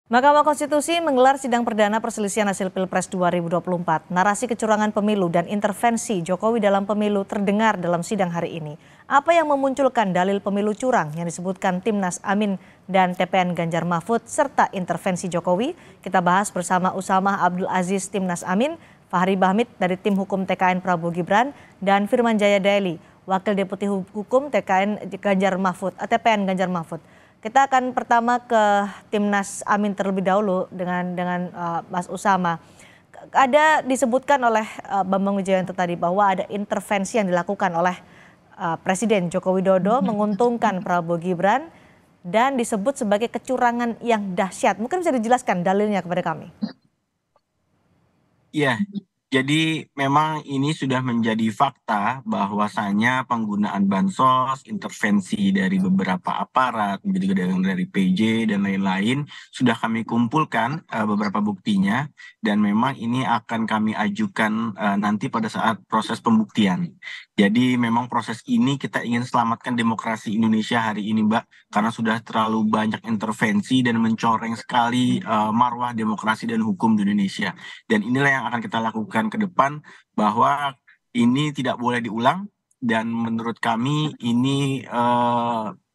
Mahkamah Konstitusi menggelar sidang perdana perselisihan hasil Pilpres 2024. Narasi kecurangan pemilu dan intervensi Jokowi dalam pemilu terdengar dalam sidang hari ini. Apa yang memunculkan dalil pemilu curang yang disebutkan Timnas Amin dan TPN Ganjar Mahfud serta intervensi Jokowi? Kita bahas bersama Usamah Abdul Aziz Timnas Amin, Fahri Bahmid dari tim hukum TKN Prabowo Gibran, dan Firman Jaya Daily, Wakil Deputi Hukum TKN Ganjar Mahfud, TPN Ganjar Mahfud. Kita akan pertama ke Timnas Amin terlebih dahulu dengan Mas Usama. Ada disebutkan oleh Bambang Wijoyanto tadi bahwa ada intervensi yang dilakukan oleh Presiden Joko Widodo menguntungkan Prabowo Gibran dan disebut sebagai kecurangan yang dahsyat. Mungkin bisa dijelaskan dalilnya kepada kami. Iya, jadi memang ini sudah menjadi fakta bahwasanya penggunaan bansos, intervensi dari beberapa aparat, begitu dari PJ dan lain-lain sudah kami kumpulkan beberapa buktinya dan memang ini akan kami ajukan nanti pada saat proses pembuktian. Jadi memang proses ini kita ingin selamatkan demokrasi Indonesia hari ini, Mbak, karena sudah terlalu banyak intervensi dan mencoreng sekali marwah demokrasi dan hukum di Indonesia. Dan inilah yang akan kita lakukan ke depan, bahwa ini tidak boleh diulang dan menurut kami ini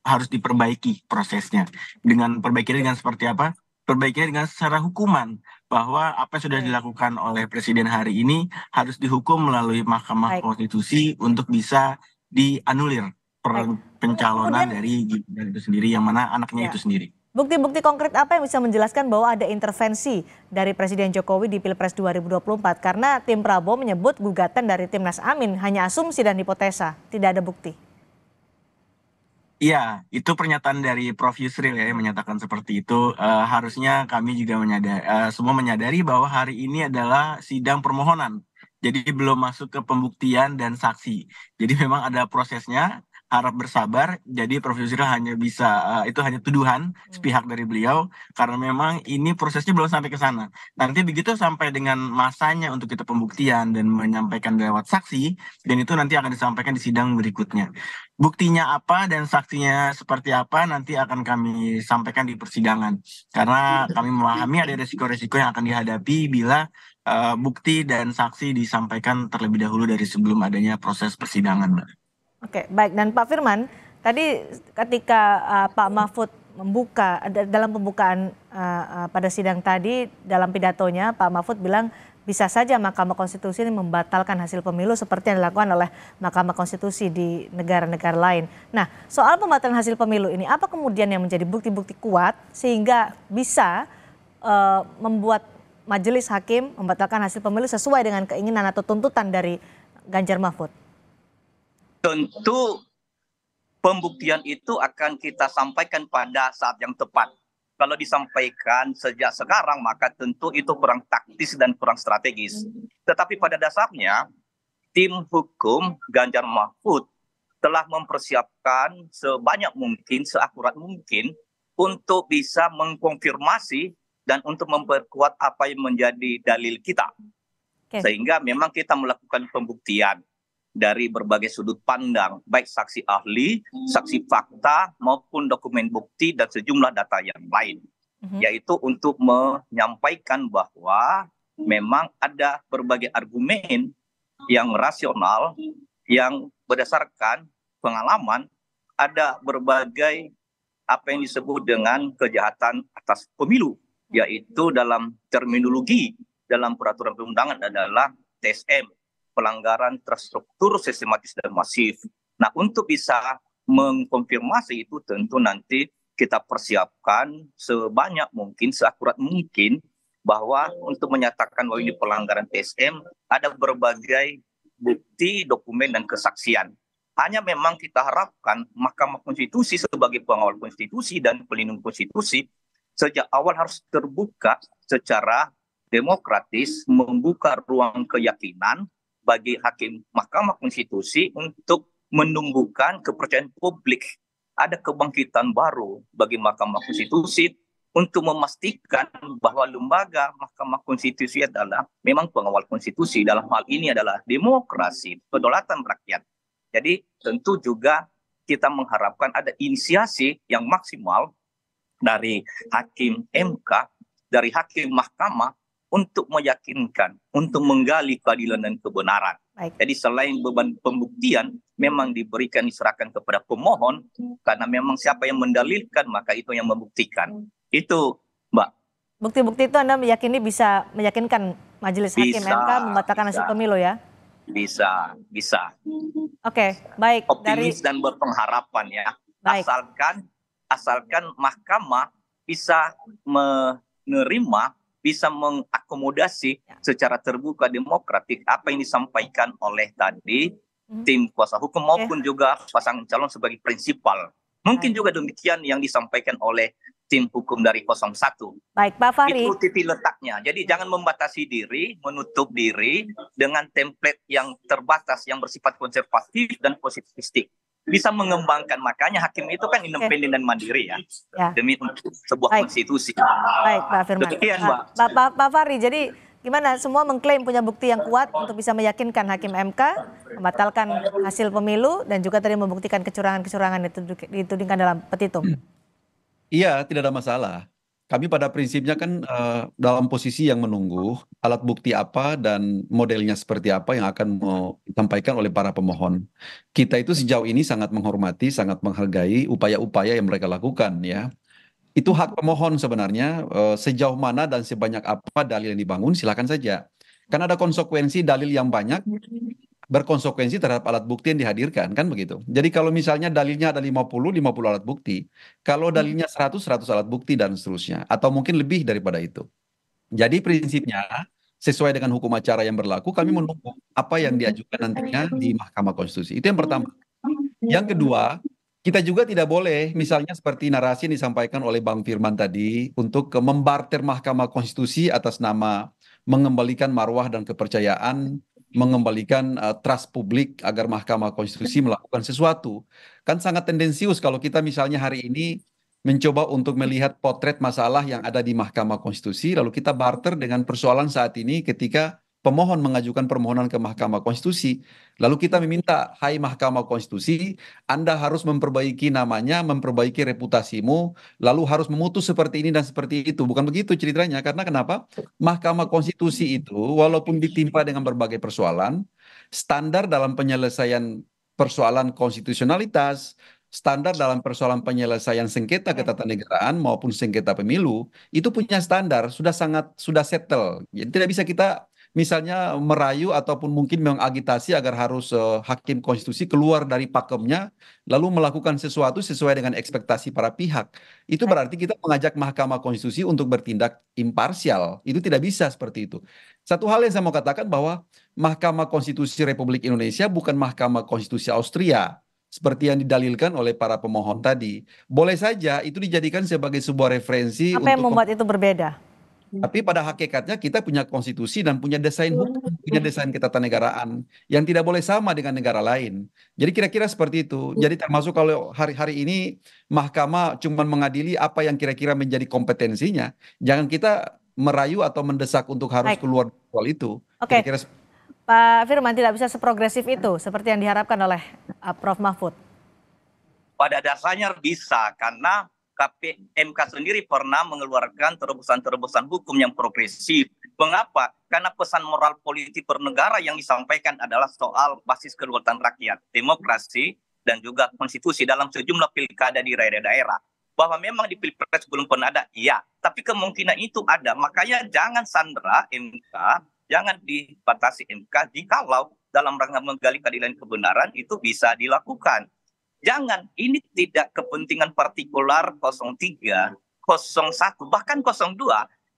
harus diperbaiki prosesnya. Dengan perbaikinya dengan seperti apa? Perbaikinya dengan secara hukuman, bahwa apa yang sudah dilakukan oleh Presiden hari ini harus dihukum melalui Mahkamah Baik, Konstitusi untuk bisa dianulir baik. pencalonan Kemudian dari Gibran itu sendiri, yang mana anaknya ya, itu sendiri. bukti-bukti konkret apa yang bisa menjelaskan bahwa ada intervensi dari Presiden Jokowi di Pilpres 2024? Karena tim Prabowo menyebut gugatan dari Timnas Amin hanya asumsi dan hipotesa, tidak ada bukti. Iya, itu pernyataan dari Prof. Yusril ya, yang menyatakan seperti itu. Harusnya kami juga semua menyadari bahwa hari ini adalah sidang permohonan. Jadi belum masuk ke pembuktian dan saksi. Jadi memang ada prosesnya, harap bersabar. Jadi Prof. Yusril hanya bisa, itu hanya tuduhan sepihak dari beliau, karena memang ini prosesnya belum sampai ke sana. Nanti begitu sampai dengan masanya untuk kita pembuktian dan menyampaikan lewat saksi, dan itu nanti akan disampaikan di sidang berikutnya. Buktinya apa dan saksinya seperti apa nanti akan kami sampaikan di persidangan. Karena kami memahami ada resiko-resiko yang akan dihadapi bila bukti dan saksi disampaikan terlebih dahulu dari sebelum adanya proses persidangan, Mbak. Oke, baik. Dan Pak Firman, tadi ketika Pak Mahfud dalam pembukaan pada sidang tadi, dalam pidatonya Pak Mahfud bilang bisa saja Mahkamah Konstitusi ini membatalkan hasil pemilu seperti yang dilakukan oleh Mahkamah Konstitusi di negara-negara lain. Nah, soal pembatalan hasil pemilu ini, apa kemudian yang menjadi bukti-bukti kuat sehingga bisa membuat majelis hakim membatalkan hasil pemilu sesuai dengan keinginan atau tuntutan dari Ganjar Mahfud? Tentu pembuktian itu akan kita sampaikan pada saat yang tepat. Kalau disampaikan sejak sekarang, maka tentu itu kurang taktis dan kurang strategis. Tetapi pada dasarnya, tim hukum Ganjar Mahfud telah mempersiapkan sebanyak mungkin, seakurat mungkin, untuk bisa mengkonfirmasi dan untuk memperkuat apa yang menjadi dalil kita. Sehingga memang kita melakukan pembuktian dari berbagai sudut pandang, baik saksi ahli, saksi fakta, maupun dokumen bukti dan sejumlah data yang lain. Yaitu untuk menyampaikan bahwa memang ada berbagai argumen yang rasional, yang berdasarkan pengalaman, ada berbagai apa yang disebut dengan kejahatan atas pemilu, yaitu dalam terminologi dalam peraturan perundangan adalah TSM, pelanggaran terstruktur, sistematis, dan masif. Nah, untuk bisa mengkonfirmasi itu tentu nanti kita persiapkan sebanyak mungkin, seakurat mungkin, bahwa untuk menyatakan bahwa ini pelanggaran TSM ada berbagai bukti, dokumen, dan kesaksian. Hanya memang kita harapkan Mahkamah Konstitusi sebagai pengawal konstitusi dan pelindung konstitusi sejak awal harus terbuka secara demokratis, membuka ruang keyakinan bagi hakim Mahkamah Konstitusi untuk menumbuhkan kepercayaan publik. Ada kebangkitan baru bagi Mahkamah Konstitusi untuk memastikan bahwa lembaga Mahkamah Konstitusi adalah memang pengawal konstitusi. Dalam hal ini adalah demokrasi, kedaulatan rakyat. Jadi tentu juga kita mengharapkan ada inisiasi yang maksimal dari hakim MK dari hakim mahkamah untuk meyakinkan, untuk menggali keadilan dan kebenaran. Baik. Jadi selain beban pembuktian memang diberikan diserahkan kepada pemohon, karena memang siapa yang mendalilkan maka itu yang membuktikan. Itu Mbak. Bukti-bukti itu Anda meyakini bisa meyakinkan Majelis Hakim Bisa, MK membatalkan hasil bisa. pemilu ya? Bisa. Oke, baik. Optimis dan berpengharapan ya. Baik. Asalkan mahkamah bisa menerima, bisa mengakomodasi secara terbuka demokratik apa yang disampaikan oleh tadi tim kuasa hukum maupun juga pasangan calon sebagai prinsipal. Mungkin juga demikian yang disampaikan oleh tim hukum dari 01. Baik, Pak Fahri. Itu titik letaknya. Jadi jangan membatasi diri, menutup diri dengan template yang terbatas, yang bersifat konservatif dan positivistik. Bisa mengembangkan, makanya hakim itu kan independen dan mandiri ya. Demi sebuah konstitusi. Baik, Pak Firman. Demikian, Mbak. Pak Fahri, jadi gimana? Semua mengklaim punya bukti yang kuat untuk bisa meyakinkan hakim MK membatalkan hasil pemilu dan juga tadi membuktikan kecurangan-kecurangan itu ditudingkan dalam petitum. Iya, tidak ada masalah. Kami pada prinsipnya kan dalam posisi yang menunggu alat bukti apa dan modelnya seperti apa yang akan mau disampaikan oleh para pemohon. Kita itu sejauh ini sangat menghormati, sangat menghargai upaya-upaya yang mereka lakukan ya. Itu hak pemohon sebenarnya, sejauh mana dan sebanyak apa dalil yang dibangun silakan saja. Karena ada konsekuensi dalil yang banyak berkonsekuensi terhadap alat bukti yang dihadirkan, kan begitu. Jadi kalau misalnya dalilnya ada 50 alat bukti, kalau dalilnya 100 alat bukti dan seterusnya, atau mungkin lebih daripada itu. Jadi prinsipnya sesuai dengan hukum acara yang berlaku, kami menunggu apa yang diajukan nantinya di Mahkamah Konstitusi. Itu yang pertama. Yang kedua, kita juga tidak boleh misalnya seperti narasi yang disampaikan oleh Bang Firman tadi untuk membarter Mahkamah Konstitusi atas nama mengembalikan marwah dan kepercayaan, mengembalikan trust publik agar Mahkamah Konstitusi melakukan sesuatu. Kan sangat tendensius kalau kita misalnya hari ini mencoba untuk melihat potret masalah yang ada di Mahkamah Konstitusi, lalu kita barter dengan persoalan saat ini ketika pemohon mengajukan permohonan ke Mahkamah Konstitusi, lalu kita meminta, hai Mahkamah Konstitusi, Anda harus memperbaiki namanya, memperbaiki reputasimu, lalu harus memutus seperti ini dan seperti itu. Bukan begitu ceritanya, karena kenapa? Mahkamah Konstitusi itu, walaupun ditimpa dengan berbagai persoalan, standar dalam penyelesaian persoalan konstitusionalitas, standar dalam persoalan penyelesaian sengketa ketatanegaraan maupun sengketa pemilu, itu punya standar, sudah settle. Jadi tidak bisa kita misalnya merayu ataupun mungkin mengagitasi agar harus hakim konstitusi keluar dari pakemnya lalu melakukan sesuatu sesuai dengan ekspektasi para pihak. Itu berarti kita mengajak Mahkamah Konstitusi untuk bertindak imparsial. Itu tidak bisa seperti itu. Satu hal yang saya mau katakan bahwa Mahkamah Konstitusi Republik Indonesia bukan Mahkamah Konstitusi Austria seperti yang didalilkan oleh para pemohon tadi. Boleh saja itu dijadikan sebagai sebuah referensi. Apa yang membuat itu berbeda? Tapi pada hakikatnya kita punya konstitusi dan punya desain hukum, punya desain ketatanegaraan yang tidak boleh sama dengan negara lain. Jadi kira-kira seperti itu. Jadi termasuk kalau hari-hari ini mahkamah cuma mengadili apa yang kira-kira menjadi kompetensinya, jangan kita merayu atau mendesak untuk harus keluar soal itu. Oke. Kira-kira Pak Firman, tidak bisa seprogresif itu seperti yang diharapkan oleh Prof. Mahfud. Pada dasarnya bisa, karena MK sendiri pernah mengeluarkan terobosan-terobosan hukum yang progresif. Mengapa? Karena pesan moral politik bernegara yang disampaikan adalah soal basis kedaulatan rakyat, demokrasi, dan juga konstitusi dalam sejumlah pilkada di daerah-daerah. Bahwa memang di Pilpres belum pernah ada, iya. Tapi kemungkinan itu ada. Makanya jangan sandera MK, jangan dibatasi MK jikalau dalam rangka menggali keadilan kebenaran itu bisa dilakukan. Jangan, ini tidak kepentingan partikular 03, 01, bahkan 02.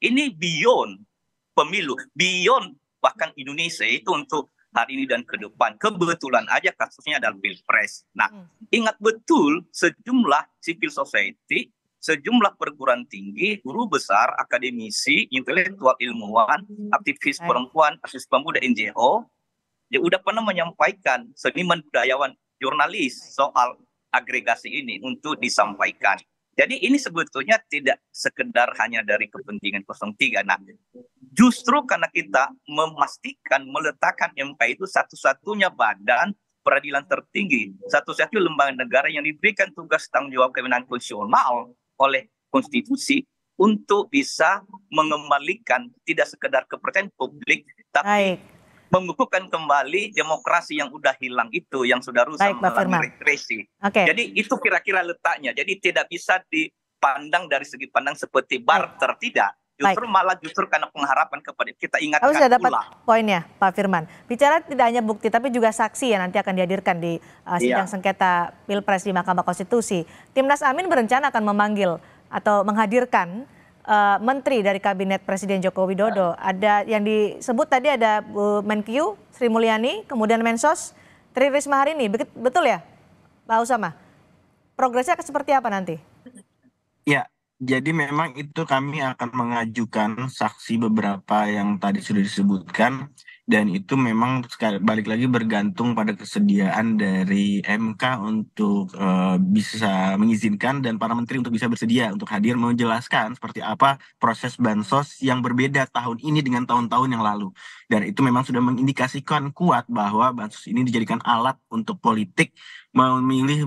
Ini beyond pemilu, beyond bahkan Indonesia itu untuk hari ini dan ke depan. Kebetulan aja kasusnya adalah Pilpres. Nah, ingat betul sejumlah civil society, sejumlah perguruan tinggi, guru besar, akademisi, intelektual ilmuwan, aktivis perempuan, aktivis pemuda NGO, ya udah pernah menyampaikan, seniman budayawan, jurnalis soal agregasi ini untuk disampaikan. Jadi ini sebetulnya tidak sekedar hanya dari kepentingan 03. Nah, justru karena kita memastikan meletakkan MK itu satu-satunya badan peradilan tertinggi, satu-satunya lembaga negara yang diberikan tugas tanggung jawab kewenangan konstitusional oleh konstitusi, untuk bisa mengembalikan tidak sekedar kepercayaan publik, tapi Baik, mengukuhkan kembali demokrasi yang udah hilang itu, yang sudah rusak baik Pak Firman. mengalami regresi. Oke, Jadi itu kira-kira letaknya. Jadi tidak bisa dipandang dari segi pandang seperti barter, tidak. Justru malah karena pengharapan kepada kita Kamu ingatkan sudah dapat pula. poinnya, Pak Firman. Bicara tidak hanya bukti, tapi juga saksi yang nanti akan dihadirkan di sidang Iya. sengketa Pilpres di Mahkamah Konstitusi. Timnas Amin berencana akan memanggil atau menghadirkan menteri dari Kabinet Presiden Joko Widodo. Ada yang disebut tadi ada Bu Menkyu Sri Mulyani, kemudian Mensos Tri Risma hari ini. Betul ya, Pak Usama? Progresnya seperti apa nanti? Ya, jadi memang itu kami akan mengajukan saksi beberapa yang tadi sudah disebutkan, dan itu memang balik lagi bergantung pada kesediaan dari MK untuk bisa mengizinkan dan para menteri untuk bisa bersedia untuk hadir menjelaskan seperti apa proses bansos yang berbeda tahun ini dengan tahun-tahun yang lalu. Dan itu memang sudah mengindikasikan kuat bahwa bansos ini dijadikan alat untuk politik memilih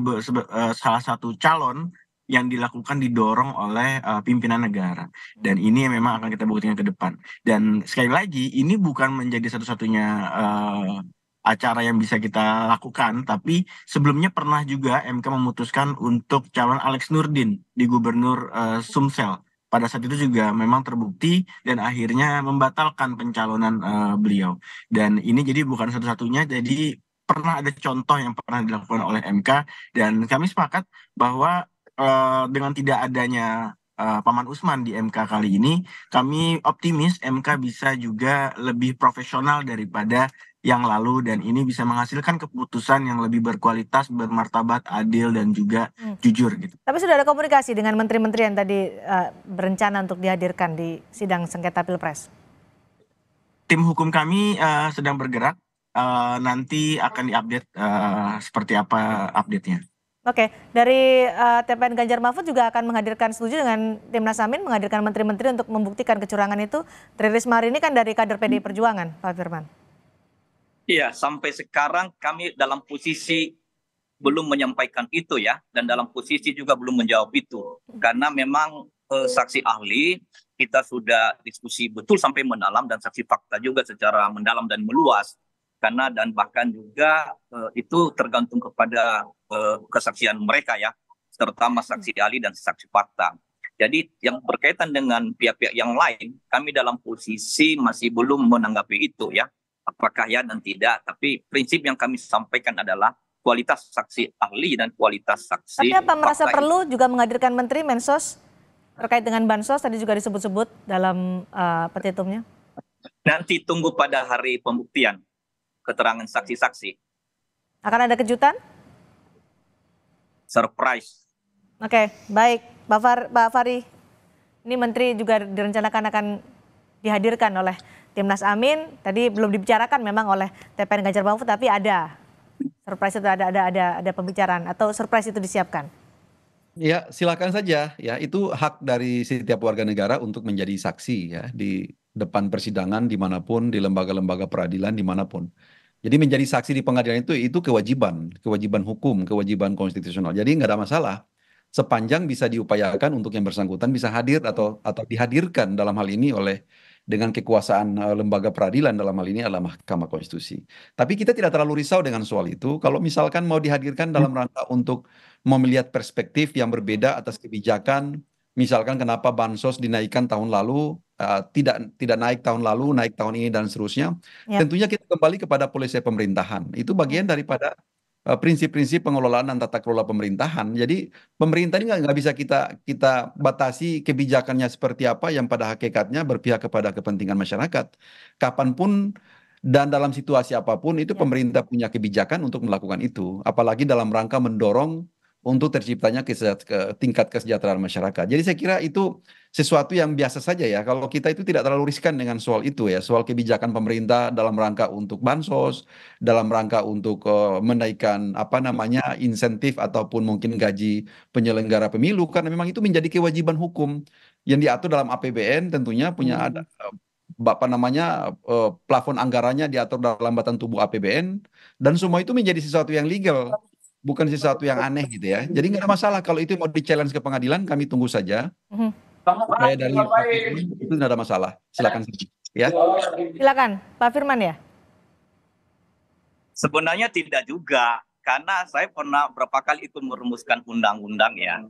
salah satu calon yang dilakukan didorong oleh pimpinan negara. Dan ini memang akan kita buktikan ke depan. Dan sekali lagi, ini bukan menjadi satu-satunya acara yang bisa kita lakukan, tapi sebelumnya pernah juga MK memutuskan untuk calon Alex Nurdin di Gubernur Sumsel. Pada saat itu juga memang terbukti dan akhirnya membatalkan pencalonan beliau. Dan ini jadi bukan satu-satunya, jadi pernah ada contoh yang pernah dilakukan oleh MK, dan kami sepakat bahwa dengan tidak adanya Paman Usman di MK kali ini, kami optimis MK bisa juga lebih profesional daripada yang lalu, dan ini bisa menghasilkan keputusan yang lebih berkualitas, bermartabat, adil, dan juga jujur gitu. Tapi sudah ada komunikasi dengan menteri-menteri yang tadi berencana untuk dihadirkan di sidang sengketa Pilpres? Tim hukum kami sedang bergerak, nanti akan diupdate seperti apa update-nya. Oke, dari TPN Ganjar Mahfud juga akan menghadirkan, setuju dengan Timnas Amin menghadirkan menteri-menteri untuk membuktikan kecurangan itu. Tri Risma hari ini kan dari kader PDI Perjuangan, Pak Firman. Iya, sampai sekarang kami dalam posisi belum menyampaikan itu ya, dan dalam posisi juga belum menjawab itu. Karena memang saksi ahli kita sudah diskusi betul sampai mendalam, dan saksi fakta juga secara mendalam dan meluas. Karena dan bahkan juga itu tergantung kepada kesaksian mereka ya, terutama saksi ahli dan saksi fakta. Jadi yang berkaitan dengan pihak-pihak yang lain, kami dalam posisi masih belum menanggapi itu ya, apakah ya dan tidak. Tapi prinsip yang kami sampaikan adalah kualitas saksi ahli dan kualitas saksi. Tapi apa merasa fakta perlu juga menghadirkan menteri Mensos terkait dengan bansos tadi juga disebut-sebut dalam petitumnya? Nanti tunggu pada hari pembuktian keterangan saksi-saksi. Akan ada kejutan? Surprise. Oke, baik. Pak Fahri, ini menteri juga direncanakan akan dihadirkan oleh Timnas Amin. Tadi belum dibicarakan memang oleh TPN Ganjar Mahfud, tapi ada surprise itu, ada pembicaraan atau surprise itu disiapkan. Ya, silakan saja ya. Itu hak dari setiap warga negara untuk menjadi saksi ya di depan persidangan dimanapun, di lembaga-lembaga peradilan dimanapun. Jadi menjadi saksi di pengadilan itu kewajiban hukum, kewajiban konstitusional. Jadi nggak ada masalah sepanjang bisa diupayakan untuk yang bersangkutan bisa hadir atau dihadirkan dalam hal ini oleh dengan kekuasaan lembaga peradilan, dalam hal ini adalah Mahkamah Konstitusi. Tapi kita tidak terlalu risau dengan soal itu. Kalau misalkan mau dihadirkan dalam rangka untuk melihat perspektif yang berbeda atas kebijakan, misalkan kenapa bansos dinaikkan tahun lalu, tidak naik tahun lalu, naik tahun ini dan seterusnya. Ya. Tentunya kita kembali kepada polisi pemerintahan. Itu bagian daripada prinsip-prinsip pengelolaan dan tata kelola pemerintahan. Jadi pemerintah ini nggak bisa kita batasi kebijakannya seperti apa yang pada hakikatnya berpihak kepada kepentingan masyarakat. Kapanpun dan dalam situasi apapun itu pemerintah punya kebijakan untuk melakukan itu. Apalagi dalam rangka mendorong untuk terciptanya tingkat kesejahteraan masyarakat. Jadi saya kira itu sesuatu yang biasa saja ya. Kalau kita itu tidak terlalu riskan dengan soal itu ya, soal kebijakan pemerintah dalam rangka untuk bansos, dalam rangka untuk menaikkan insentif ataupun mungkin gaji penyelenggara pemilu, karena memang itu menjadi kewajiban hukum yang diatur dalam APBN, tentunya punya ada plafon anggarannya diatur dalam batang tubuh APBN, dan semua itu menjadi sesuatu yang legal. Bukan sesuatu yang aneh gitu ya. Jadi nggak ada masalah kalau itu mau di-challenge ke pengadilan, kami tunggu saja. Saya dari Pak Firman itu tidak ada masalah. Silakan saja. Ya. Silakan, Pak Firman ya. Sebenarnya tidak juga, karena saya pernah berapa kali ikut merumuskan undang-undang ya.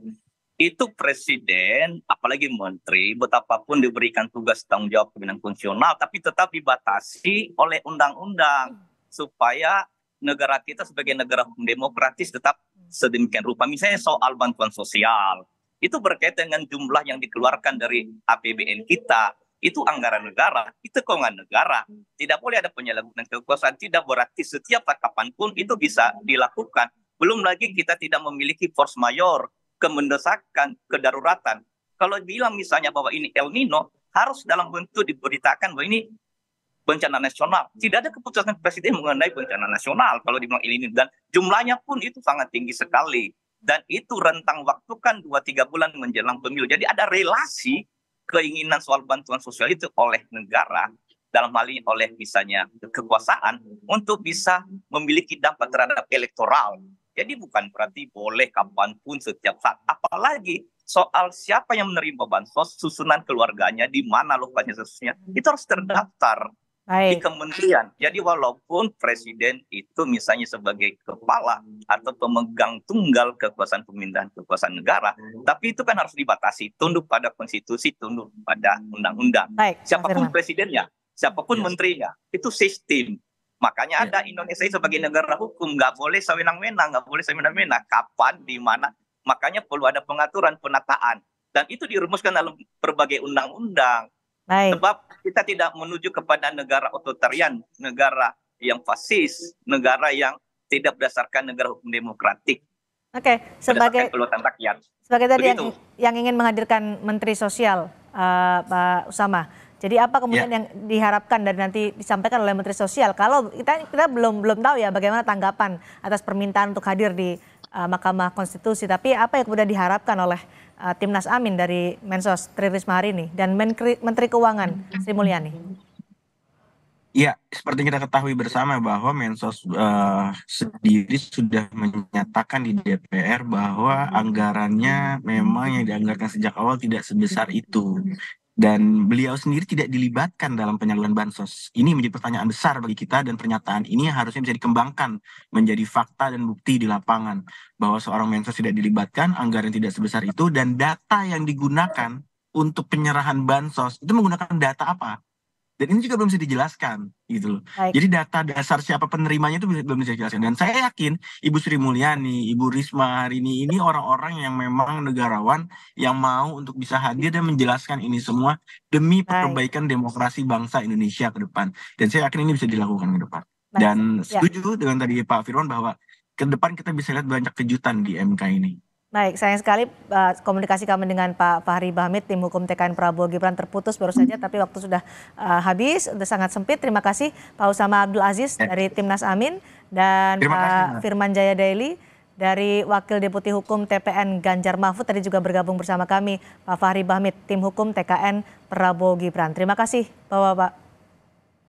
Itu presiden, apalagi menteri, betapapun diberikan tugas tanggung jawab pimpinan fungsional, tapi tetap dibatasi oleh undang-undang supaya negara kita sebagai negara hukum demokratis tetap sedemikian rupa. Misalnya soal bantuan sosial, itu berkaitan dengan jumlah yang dikeluarkan dari APBN kita, itu anggaran negara, itu keuangan negara. Tidak boleh ada penyalahgunaan kekuasaan, tidak berarti setiap kapanpun itu bisa dilakukan. Belum lagi kita tidak memiliki force majeure, kemendesakan, kedaruratan. Kalau bilang misalnya bahwa ini El Nino, harus dalam bentuk diberitakan bahwa ini bencana nasional. Tidak ada keputusan presiden mengenai bencana nasional kalau dibilang El Nino. Dan jumlahnya pun itu sangat tinggi sekali. Dan itu rentang waktu kan 2-3 bulan menjelang pemilu. Jadi ada relasi keinginan soal bantuan sosial itu oleh negara, dalam hal ini oleh misalnya kekuasaan, untuk bisa memiliki dampak terhadap elektoral. Jadi bukan berarti boleh kapanpun setiap saat. Apalagi soal siapa yang menerima bansos, susunan keluarganya, di mana lokasinya sesusnya, itu harus terdaftar di kementerian. Jadi walaupun presiden itu misalnya sebagai kepala atau pemegang tunggal kekuasaan pemerintahan, kekuasaan negara, tapi itu kan harus dibatasi, tunduk pada konstitusi, tunduk pada undang-undang. Siapapun presidennya, siapapun menterinya, itu sistem. Makanya ada Indonesia sebagai negara hukum, nggak boleh sewenang-wenang, nggak boleh semena-mena. Kapan, di mana, makanya perlu ada pengaturan, penataan. Dan itu dirumuskan dalam berbagai undang-undang. Sebab kita tidak menuju kepada negara otoritarian, negara yang fasis, negara yang tidak berdasarkan negara hukum demokratik. Oke, sebagai rakyat. Sebagai tadi yang ingin menghadirkan Menteri Sosial, Pak Usama. Jadi apa kemudian yang diharapkan dan nanti disampaikan oleh Menteri Sosial? Kalau kita belum tahu ya bagaimana tanggapan atas permintaan untuk hadir di Mahkamah Konstitusi. Tapi apa yang kemudian diharapkan oleh Timnas Amin dari Mensos Tri Risma hari ini dan Menteri Keuangan Sri Mulyani? Ya, seperti kita ketahui bersama bahwa Mensos sendiri sudah menyatakan di DPR bahwa anggarannya memang yang dianggarkan sejak awal tidak sebesar itu. Dan beliau sendiri tidak dilibatkan dalam penyaluran bansos. Ini menjadi pertanyaan besar bagi kita dan pernyataan ini harusnya bisa dikembangkan menjadi fakta dan bukti di lapangan. Bahwa seorang Mensos tidak dilibatkan, anggaran tidak sebesar itu, dan data yang digunakan untuk penyerahan bansos itu menggunakan data apa? Dan ini juga belum bisa dijelaskan gitu loh. Jadi data dasar siapa penerimanya itu belum bisa dijelaskan. Dan saya yakin Ibu Sri Mulyani, Ibu Risma hari ini orang-orang yang memang negarawan yang mau untuk bisa hadir dan menjelaskan ini semua demi perbaikan demokrasi bangsa Indonesia ke depan. Dan saya yakin ini bisa dilakukan ke depan. Dan setuju dengan tadi Pak Firman bahwa ke depan kita bisa lihat banyak kejutan di MK ini. Baik, sayang sekali komunikasi kami dengan Pak Fahri Bahmid, tim hukum TKN Prabowo Gibran terputus baru saja, tapi waktu sudah habis, sudah sangat sempit. Terima kasih Pak Usama Abdul Aziz dari Timnas Amin dan Pak Firman Jaya Daily dari Wakil Deputi Hukum TPN Ganjar Mahfud tadi juga bergabung bersama kami, Pak Fahri Bahmid, tim hukum TKN Prabowo Gibran. Terima kasih Bapak-Bapak.